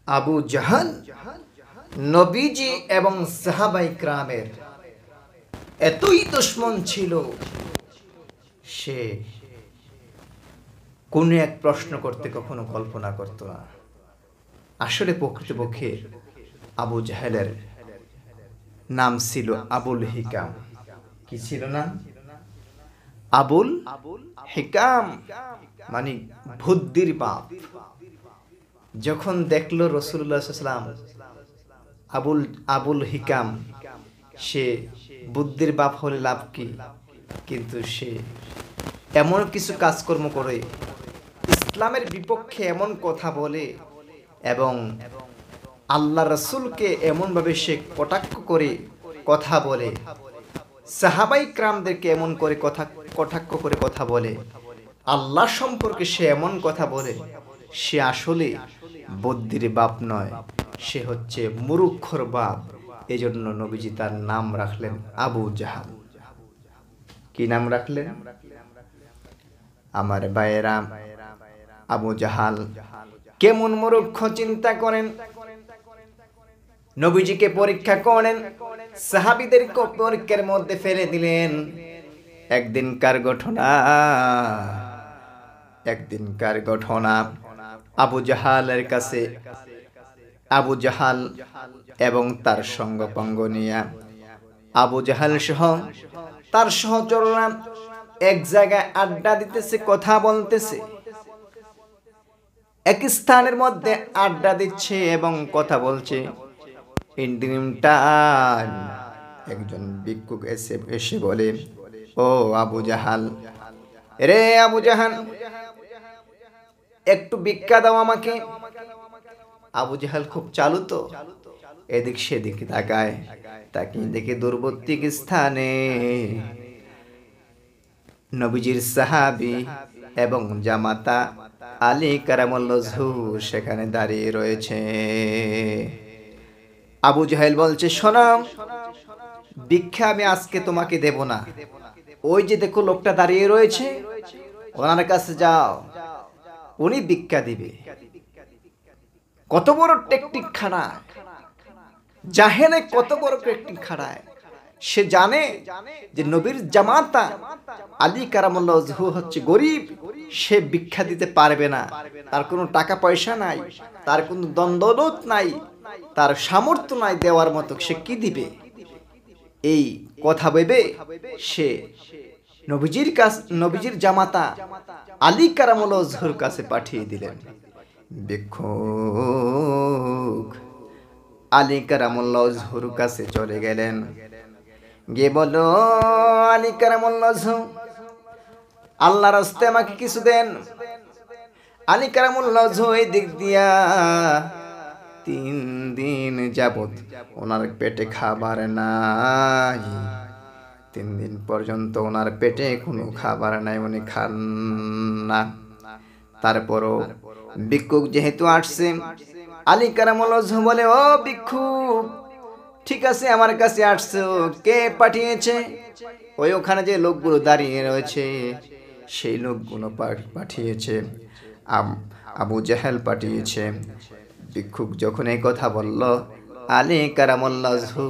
আবু জাহাল নবীজি এবং সাহাবায়ে কেরামের এতই দুশমন ছিল, সে কোন এক প্রশ্ন করতে কখনো কল্পনা করত না। আসলে প্রকৃতপক্ষে আবু জাহেলের নাম ছিল আবুল হিকাম। কি ছিল নাম? আবুল হিকাম, মানে বুদ্ধির বাপ। যখন দেখলো রাসূলুল্লাহ সাল্লাল্লাহু আলাইহি ওয়াসাল্লাম আবুল হিকাম, সে বুদ্ধির বাপ হলে লাভ কি? কিন্তু সে এমন কিছু কাজকর্ম করে, ইসলামের বিপক্ষে এমন কথা বলে এবং আল্লাহ রাসূলকে এমনভাবে সে কটাক্ষ করে কথা বলে, সাহাবায়ে কেরামদেরকে এমন করে কটাক্ষ করে কথা বলে, আল্লাহ সম্পর্কে সে এমন কথা বলে, সে আসলে বুদ্ধির বাপ নয়, সে হচ্ছে মূর্খর বাপ। এজন্য নবীজি তার নাম রাখলেন আবু জাহাল। কি নাম রাখলেন? আমার ভাইয়েরা, আবু জাহাল কেমন মূর্খ চিন্তা করেন। নবীজিকে পরীক্ষা করেন, সাহাবীদেরকে পরীক্ষার মধ্যে ফেলে দিলেন। একদিনকার ঘটনা আবু জাহালের কাছে, আবু জাহাল এবং তার সঙ্গপাঙ্গ নিয়ে আবু জাহাল সহ তার সহচররা এক জায়গায় আড্ডা দিতেছে, কথা বলতেছে। এক স্থানের মধ্যে আড্ডা দিচ্ছে এবং কথা বলছে। একজন ভিক্ষুক এসে বলে, ও আবু জাহাল, রে আবু জাহাল, একটু ভিক্ষা দাও আমাকে। আবু জাহাল খুব চালু তো, এদিক সেদিক তাকায়, তাকিয়ে দেখে দূরবর্তী স্থানে নবীজির সাহাবী এবং জামাতা আলী কারামাল্লাহু ওয়াজহু সেখানে দাঁড়িয়ে রয়েছে। আবু জাহেল বলছে, শোনো, ভিক্ষা আমি আজকে তোমাকে দেব না। ওই যে দেখো লোকটা দাঁড়িয়ে রয়েছে, ওনার কাছে যাও, উনি ভিক্ষা দিবে। কত বড় টেকনিক খাড়ায় জাহেলে, কত বড় টেকনিক খাড়ায়। সে জানে যে নবীর জামাতা আলী কারামাল্লাহু ওয়াজহু হচ্ছে গরিব, সে ভিক্ষা দিতে পারবে না, তার কোনো টাকা পয়সা নাই, তার কোনো দ্বন্দ্বলত নাই, তার সামর্থ্য নাই দেওয়ার মতো, সে কি দিবে? এই কথা ভেবে সে নবীজির জামাতা আলী কারামাল্লাহু ওয়াজহুর কাছে পাঠিয়ে দিলেন। ভিক্ষুক আলী কারামাল্লাহু ওয়াজহুর কাছে চলে গেলেন, গিয়ে বলল, আলী কারামাল্লাহু ওয়াজহু, আল্লাহর রাস্তায় আমাকে কিছু দেন। আলী কারামাল্লাহু ওয়াজহু এই দিক দিয়া 3 দিন যাবত ওনার পেটে খাবার নাই। 3 দিন পর্যন্ত ওনার পেটে কোনো খাবার নাই, উনি খান না। তারপরও ভিক্ষুক যেহেতু আসছে, আলী কারামাল্লাহু ওয়াজহু বলে, ও ভিক্ষুক, ঠিক আছে, আমার কাছে আসছো, কে পাঠিয়েছে? ওই ওখানে যে লোকগুলো দাঁড়িয়ে রয়েছে, সেই লোকগুলো পাঠিয়েছে, আবু জাহেল পাঠিয়েছে। ভিক্ষুক যখন এই কথা বলল, আলী কারামাল্লাহু ওয়াজহু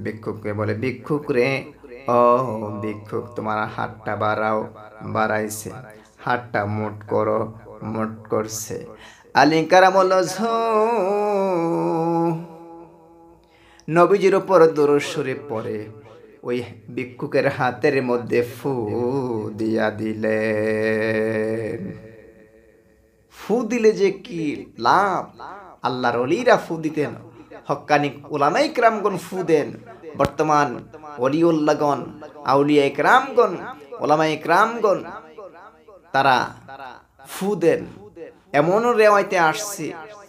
ভিক্ষুককে বলে, ভিক্ষুক রে, ও ভিক্ষুক, তোমার হাতটা বাড়াইছে, হাতটা মোট করো। মোট করছে। আলী কারামাল্লাহু ওয়াজহু নবীজির উপর দরুদ শরীফ পড়ে ওই ভিক্ষুকের হাতের মধ্যে ফু দিয়া দিলেন। ফু দিলে যে কি লাভ! আল্লাহর ওলিরা ফু দিতেন, হক্কানি উলামায়ে কেরামগণ ফু দেন। বর্তমান ওলিউল্লাহগণ, আউলিয়ায়ে কেরামগণ, উলামায়ে কেরামগণ তারা ফু দেন। এমনও রেওয়ায়েতে আসছে,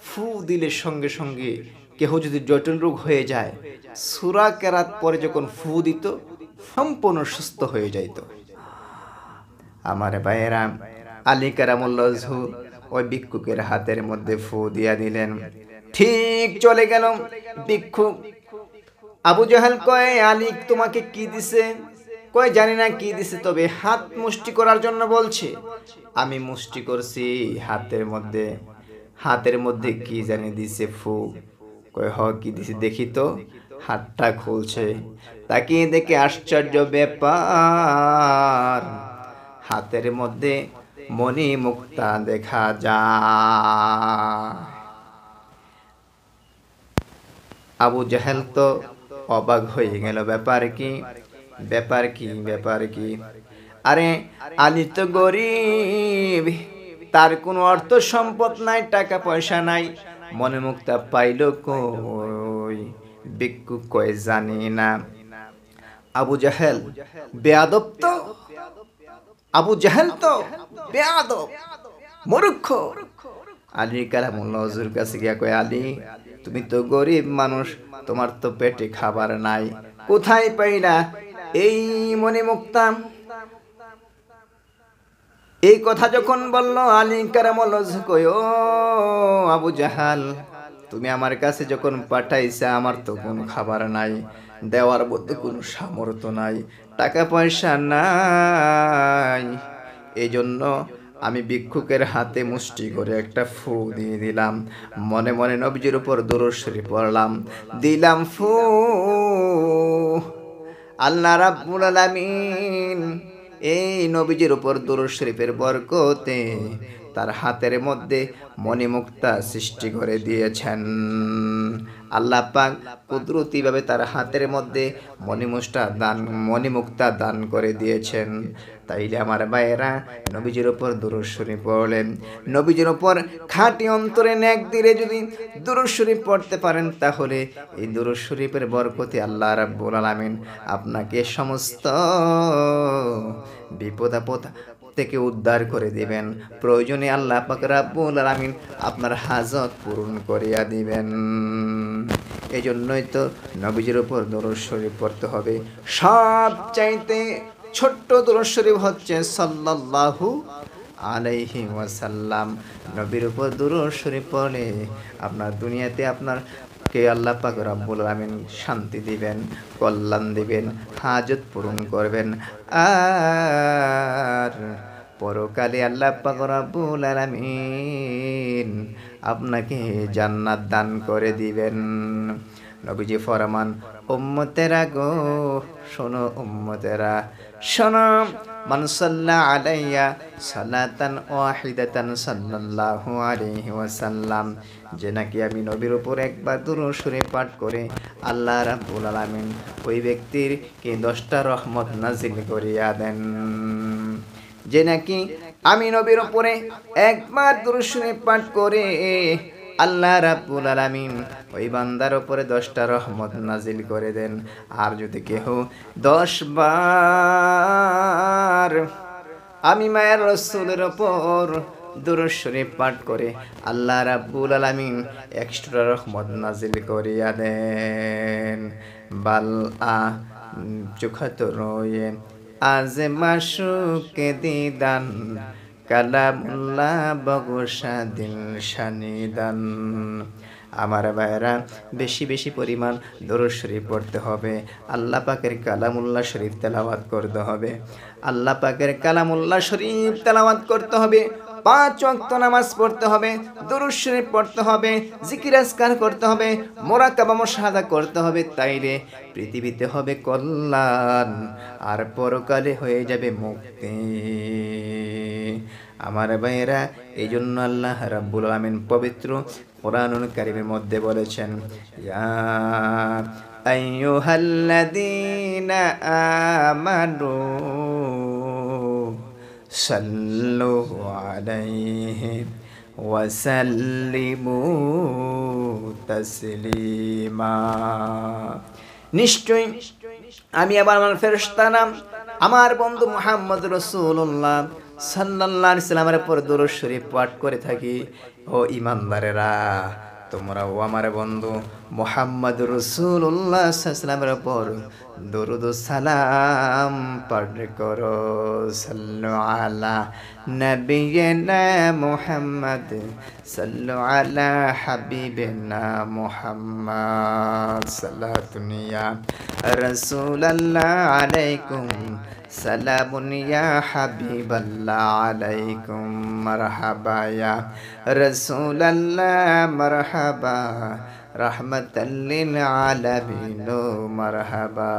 ফু দিলে সঙ্গে সঙ্গে কেহ যদি জটিল রোগ হয়ে যায়, সূরা কেরাত পরে যখন ফু দিত, সম্পূর্ণ সুস্থ হয়ে যাইত। আমার ভাইয়েরা, আলী কারামাল্লাহু ওয়াজহু ওই ভিক্ষুকের হাতের মধ্যে ফু দিয়া দিলেন। ঠিক চলে গেল ভিক্ষুক। আবু জাহেল কয়, আলী তোমাকে কি দিছে? কয়, জানি না কি দিছে, তবে হাত মুষ্টি করার জন্য বলছে। আমি মুষ্টি করছি, হাতের মধ্যে হাতের মধ্যে কি জানি দিছে ফু। কয় হ কি দিছে দেখি তো। হাতটা খুলছে, তাকিয়ে দেখে আশ্চর্য ব্যাপার, হাতের মধ্যে মণি মুক্তা দেখা যায়। আবু জাহেল তো অবাক হয়ে গেল, ব্যাপার কি, ব্যাপার কি, ব্যাপার কি। আরে আলী তো গরিব, তার কোনো অর্থ সম্পদ নাই, টাকা পয়সা নাই, মনে মুক্তা পাইল কই? ভিক্ষুক কয় জানি না। আবু জাহেল বেয়াদব তো, আবু জাহেল তো বেয়াদব, মূর্খ। আলী কালামুল্লাহ হুজুর কাছে গিয়া কয়, আলী তুমি তো গরিব মানুষ, তোমার তো পেটে খাবার নাই, কোথায় পাইলা এই মনে মুক্তা? এই কথা যখন বলল, আলী কারামুল্লাহ কয়, ও আবু জাহাল, তুমি আমার কাছে যখন পাঠাইছা, আমার তো কোনো খাবার নাই, দেওয়ার মধ্যে কোনো সামর্থ্য নাই, টাকা পয়সা নাই, এই জন্য আমি ভিক্ষুকের হাতে মুষ্টি করে একটা ফু দিয়ে দিলাম, মনে মনে নবীজির উপর দরুদ শরীফ পড়লাম, দিলাম ফু। আল্লাহ রাব্বুল আলামিন এই নবীজির উপর দরুদ শরীফের বরকতে তার হাতের মধ্যে মণিমুক্তা সৃষ্টি করে দিয়েছেন। আল্লাহ পাক কুদরতিভাবে তার হাতের মধ্যে মণিমুক্তা দান করে দিয়েছেন। তাইলে আমার ভাইয়েরা, নবীজির উপর দরুদ শরীফ পড়লেন, নবীজির উপর খাঁটি অন্তরে নেক দিলে যদি দরুদ শরীফ পড়তে পারেন, তাহলে এই দরুদ শরীফের বরকতে আল্লাহ রাব্বুল আলামিন আপনাকে সমস্ত বিপদ আপদ থেকে উদ্ধার করে দিবেন। প্রয়োজনে আল্লাহ পাক রাব্বুল আলামিন আপনার হাজত পূরণ করিয়া দিবেন। এই জন্যই তো নবীজির উপর দরুদ শরীফ পড়তে হবে। সবচাইতে ছোট্ট দরুদ শরীফ হচ্ছে সাল্লাল্লাহু আলাইহি ওয়াসাল্লাম। নবীর উপর দরুদ শরীফ পড়লে আপনার দুনিয়াতে আপনার কে আল্লাহ পাক রব্বুল আলামিন শান্তি দিবেন, কল্যাণ দিবেন, হাজত পূরণ করবেন। আর পরকালে আল্লাহ পাক রব্বুল আলামিন আপনাকে জান্নাত দান করে দিবেন। নবীজি ফরমান, উম্মতেরা গো শোনো, উম্মতেরা শোনো, মান সাল্লা আলাইয়া সালাতান ওয়াহিদাতান সাল্লাল্লাহু আলাইহি ওয়াসাল্লাম, যে নাকি আমি নবীর উপর একবার দুরূদ শরীফ পাঠ করে আল্লাহ রাব্বুল আলামিন ওই ব্যক্তির কে 10টা রহমত নাজিল করিয়া দেন। যে নাকি আমি নবীর উপরে একবার দুরূদ শরীফ পাঠ করে আল্লাহ রাব্বুল আলামিন ওই বান্দার উপরে 10টা রহমত নাজিল করে দেন। আর যদি কেহ 10 বার আমি মায়ের রাসূলের উপর দুরূদ শরীফ পাঠ করে আল্লাহ রাব্বুল আলামিন 100টা রহমত নাজিল করিয়া দেন। বাল চোখাত রয়ে আজ মাসুকে দিদান, কালামুল্লাহ বগসা দিল শানিদান। আমার ভাইরা, বেশি বেশি পরিমাণ দরুদ শরীফ পড়তে হবে, আল্লাহ পাকের কালামুল্লাহ শরীফ তেলাওয়াত করতে হবে, আল্লাহ পাকের কালামুল্লাহ শরীফ তেলাওয়াত করতে হবে, 5 ওয়াক্ত নামাজ পড়তে হবে, দরুদ শরীফ পড়তে হবে, জিকির আজকার করতে হবে, মুরাকাবা মুশাহাদা করতে হবে। তাইলে পৃথিবীতে হবে কল্যাণ, আর পরকালে হয়ে যাবে মুক্তি। আমার ভাইয়েরা, এই জন্য আল্লাহ রাব্বুল আলামিন পবিত্র কোরআনুল কারীমের মধ্যে বলেছেন, ইয়া আইয়ুহাল্লাযীনা আমানু সাল্লু আলাইহি ওয়া সাল্লিমু তাসলিমা। নিশ্চয় আমি আবার আমার ফেরেশতা নাম আমার বন্ধু মুহাম্মদ রাসূলুল্লাহ সাল্লাল্লাহু আলাইহি সাল্লামের উপর দরুদ শরীফ পাঠ করে থাকি। ও ঈমানদারেরা, তোমরাও আমার বন্ধু মুহাম্মদ রাসূলুল্লাহ সাল্লাল্লাহু আলাইহি সাল্লামের উপর দরুদ ও সালাম পাঠ করো। সাল্লু আলা নবিয়িনা মুহাম্মদ, সাল্লু আলা হাবিবিনা মুহাম্মদ, সাল্লাতুন ইয়া রাসূলুল্লাহ আলাইকুম সালামুন ইয়া হাবিবাল্লাহ আলাইকুম মারহাবা ইয়া রাসূলাল্লাহ মারহাবা রাহমাতাল লিল আলামিন মারহাবা।